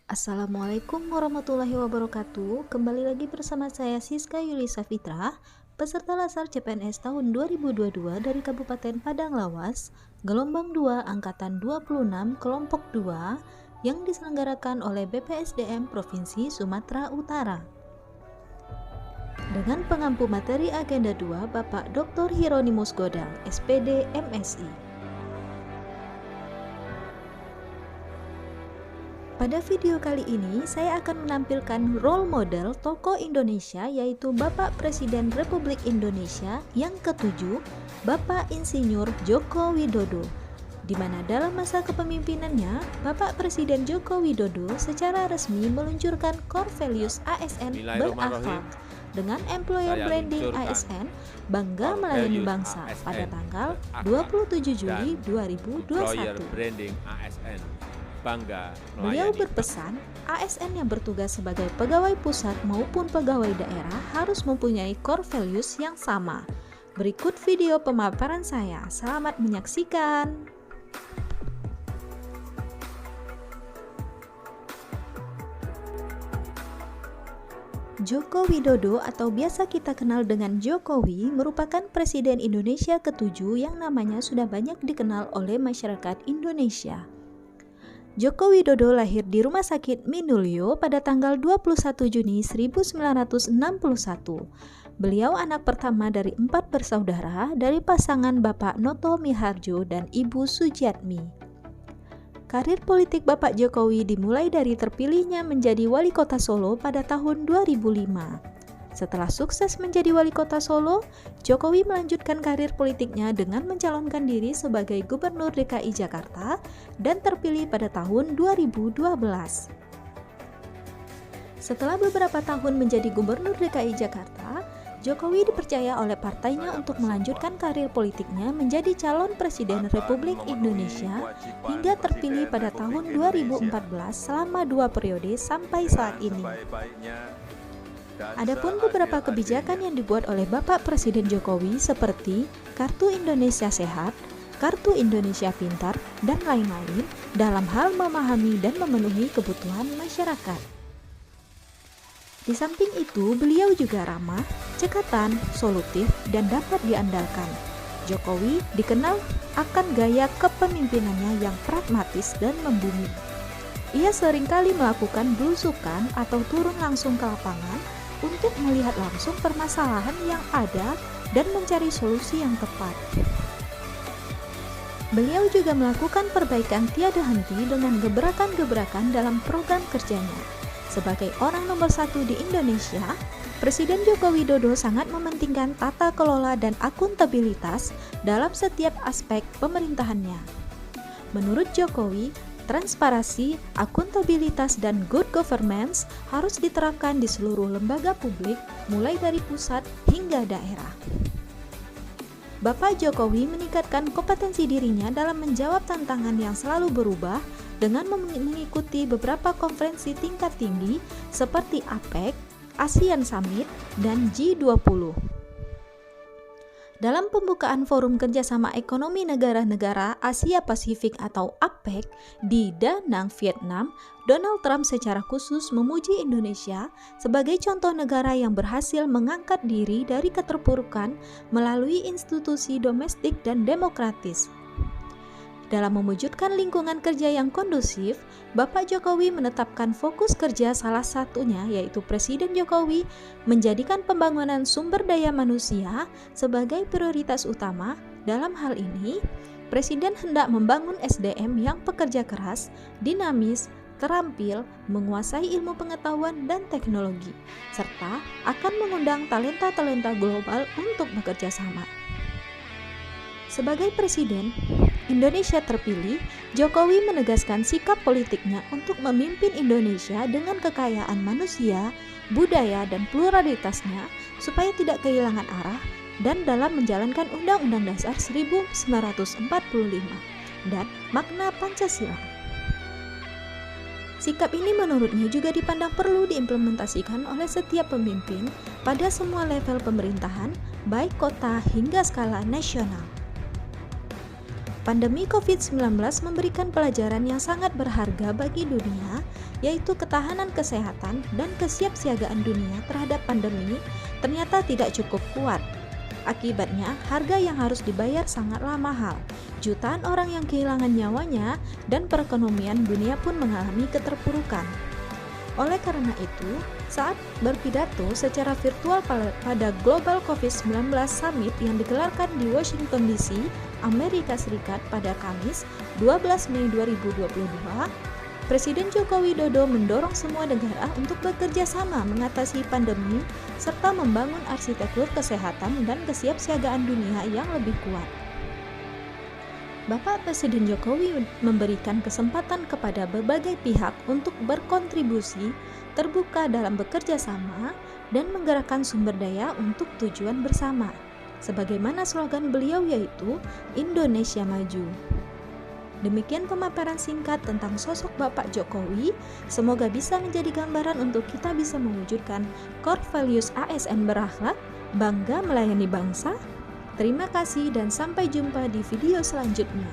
Assalamualaikum warahmatullahi wabarakatuh. Kembali lagi bersama saya Siska Yulisa Fitra, peserta Lasar CPNS tahun 2022 dari Kabupaten Padang Lawas, gelombang 2 angkatan 26 kelompok 2 yang diselenggarakan oleh BPSDM Provinsi Sumatera Utara. Dengan pengampu materi agenda 2 Bapak Dr. Hieronimus Godang, SPD MSI. Pada video kali ini, saya akan menampilkan role model tokoh Indonesia yaitu Bapak Presiden Republik Indonesia yang ke-7, Bapak Insinyur Joko Widodo, di mana dalam masa kepemimpinannya, Bapak Presiden Joko Widodo secara resmi meluncurkan core values ASN berakhlak dengan employer branding ASN Bangga Melayani Bangsa pada tanggal 27 Juli 2021. Beliau berpesan, ASN yang bertugas sebagai pegawai pusat maupun pegawai daerah harus mempunyai core values yang sama. Berikut video pemaparan saya. Selamat menyaksikan. Joko Widodo atau biasa kita kenal dengan Jokowi merupakan Presiden Indonesia ke-7 yang namanya sudah banyak dikenal oleh masyarakat Indonesia. Joko Widodo lahir di Rumah Sakit Minulio pada tanggal 21 Juni 1961. Beliau anak pertama dari 4 bersaudara dari pasangan Bapak Noto Miharjo dan Ibu Sujiatmi. Karir politik Bapak Jokowi dimulai dari terpilihnya menjadi wali kota Solo pada tahun 2005. Setelah sukses menjadi wali kota Solo, Jokowi melanjutkan karir politiknya dengan mencalonkan diri sebagai Gubernur DKI Jakarta dan terpilih pada tahun 2012. Setelah beberapa tahun menjadi Gubernur DKI Jakarta, Jokowi dipercaya oleh partainya untuk melanjutkan karir politiknya menjadi calon Presiden Republik Indonesia hingga terpilih pada tahun 2014 selama 2 periode sampai saat ini. Adapun beberapa kebijakan yang dibuat oleh Bapak Presiden Jokowi seperti Kartu Indonesia Sehat, Kartu Indonesia Pintar, dan lain-lain dalam hal memahami dan memenuhi kebutuhan masyarakat. Di samping itu, beliau juga ramah, cekatan, solutif, dan dapat diandalkan. Jokowi dikenal akan gaya kepemimpinannya yang pragmatis dan membumi. Ia seringkali melakukan belusukan atau turun langsung ke lapangan untuk melihat langsung permasalahan yang ada dan mencari solusi yang tepat. Beliau juga melakukan perbaikan tiada henti dengan gebrakan-gebrakan dalam program kerjanya. Sebagai orang nomor 1 di Indonesia, Presiden Joko Widodo sangat mementingkan tata kelola dan akuntabilitas dalam setiap aspek pemerintahannya. Menurut Jokowi, transparansi, akuntabilitas, dan good governance harus diterapkan di seluruh lembaga publik, mulai dari pusat hingga daerah. Bapak Jokowi meningkatkan kompetensi dirinya dalam menjawab tantangan yang selalu berubah dengan mengikuti beberapa konferensi tingkat tinggi seperti APEC, ASEAN Summit, dan G20. Dalam pembukaan Forum Kerjasama Ekonomi Negara-Negara Asia Pasifik atau APEC di Da Nang, Vietnam, Donald Trump secara khusus memuji Indonesia sebagai contoh negara yang berhasil mengangkat diri dari keterpurukan melalui institusi domestik dan demokratis. Dalam mewujudkan lingkungan kerja yang kondusif, Bapak Jokowi menetapkan fokus kerja salah satunya yaitu Presiden Jokowi menjadikan pembangunan sumber daya manusia sebagai prioritas utama. Dalam hal ini, Presiden hendak membangun SDM yang pekerja keras, dinamis, terampil, menguasai ilmu pengetahuan dan teknologi, serta akan mengundang talenta-talenta global untuk bekerja sama. Sebagai Presiden Indonesia terpilih, Jokowi menegaskan sikap politiknya untuk memimpin Indonesia dengan kekayaan manusia, budaya, dan pluralitasnya supaya tidak kehilangan arah dan dalam menjalankan Undang-Undang Dasar 1945 dan makna Pancasila. Sikap ini menurutnya juga dipandang perlu diimplementasikan oleh setiap pemimpin pada semua level pemerintahan, baik kota hingga skala nasional. Pandemi COVID-19 memberikan pelajaran yang sangat berharga bagi dunia, yaitu ketahanan kesehatan dan kesiapsiagaan dunia terhadap pandemi ternyata tidak cukup kuat. Akibatnya, harga yang harus dibayar sangatlah mahal. Jutaan orang yang kehilangan nyawanya dan perekonomian dunia pun mengalami keterpurukan. Oleh karena itu, saat berpidato secara virtual pada Global COVID-19 Summit yang digelarkan di Washington DC, Amerika Serikat pada Kamis 12 Mei 2022, Presiden Joko Widodo mendorong semua negara untuk bekerja sama mengatasi pandemi serta membangun arsitektur kesehatan dan kesiapsiagaan dunia yang lebih kuat. Bapak Presiden Jokowi memberikan kesempatan kepada berbagai pihak untuk berkontribusi, terbuka dalam bekerja sama, dan menggerakkan sumber daya untuk tujuan bersama. Sebagaimana slogan beliau yaitu Indonesia Maju. Demikian pemaparan singkat tentang sosok Bapak Jokowi. Semoga bisa menjadi gambaran untuk kita bisa mewujudkan core values ASN berakhlak, bangga melayani bangsa. Terima kasih dan sampai jumpa di video selanjutnya.